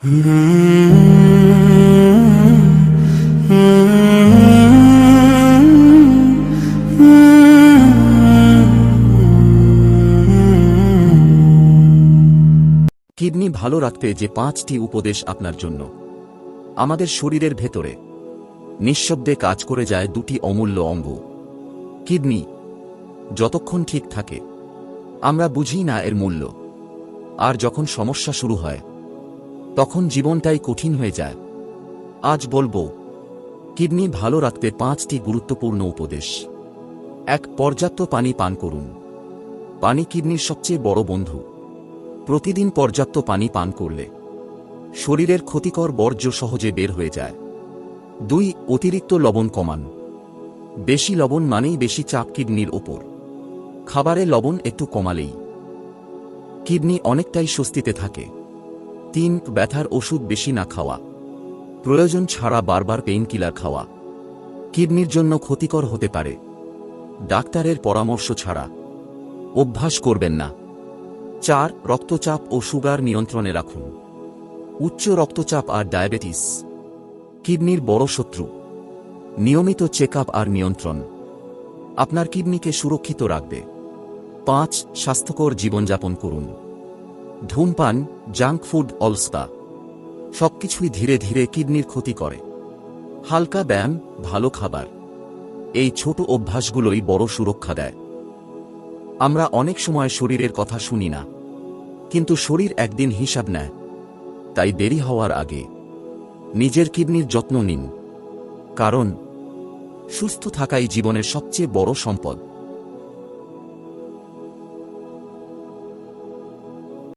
Kidney ভালো রাখতে যে 5টি উপদেশ আপনার জন্য। আমাদের শরীরের ভেতরে নিঃশব্দে কাজ করে যায় 2টি অমূল্য অঙ্গ। কিডনি যতক্ষণ ঠিক থাকে আমরা বুঝি না এর মূল্য, আর যখন সমস্যা শুরু হয় তখন জীবনটাই কঠিন হয়ে যায়। আজ বলবো কিডনি ভালো রাখতে 5টি গুরুত্বপূর্ণ উপদেশ। 1. পর্যাপ্ত পানি পান করুন। পানি কিডনির সবচেয়ে বড় বন্ধু। প্রতিদিন পর্যাপ্ত পানি পান করলে শরীরের ক্ষতিকর বর্জ্য সহজে বের হয়ে যায়। 2. অতিরিক্ত লবণ কমান। বেশি লবণ মানেই বেশি চাপ কিডনির ওপর। খাবারে লবণ একটু কমালেই কিডনি অনেকটাই স্বস্তিতে থাকে। 3. ব্যথার ওষুধ বেশি না খাওয়া। প্রয়োজন ছাড়া বারবার পেইন কিলার খাওয়া কিডনির জন্য ক্ষতিকর হতে পারে। ডাক্তারের পরামর্শ ছাড়া অভ্যাস করবেন না। 4. রক্তচাপ ও সুগার নিয়ন্ত্রণে রাখুন। উচ্চ রক্তচাপ আর ডায়াবেটিস কিডনির বড় শত্রু। নিয়মিত চেকআপ আর নিয়ন্ত্রণ আপনার কিডনিকে সুরক্ষিত রাখবে। 5. স্বাস্থ্যকর জীবনযাপন করুন। ধূমপান, জাঙ্ক ফুড, অলসতা সবকিছুই ধীরে ধীরে কিডনির ক্ষতি করে। হালকা ব্যায়াম, ভালো খাবার, এই ছোট অভ্যাসগুলোই বড় সুরক্ষা দেয়। আমরা অনেক সময় শরীরের কথা শুনি না, কিন্তু শরীর একদিন হিসাব নেয়। তাই দেরি হওয়ার আগে নিজের কিডনির যত্ন নিন, কারণ সুস্থ থাকাই জীবনের সবচেয়ে বড় সম্পদ।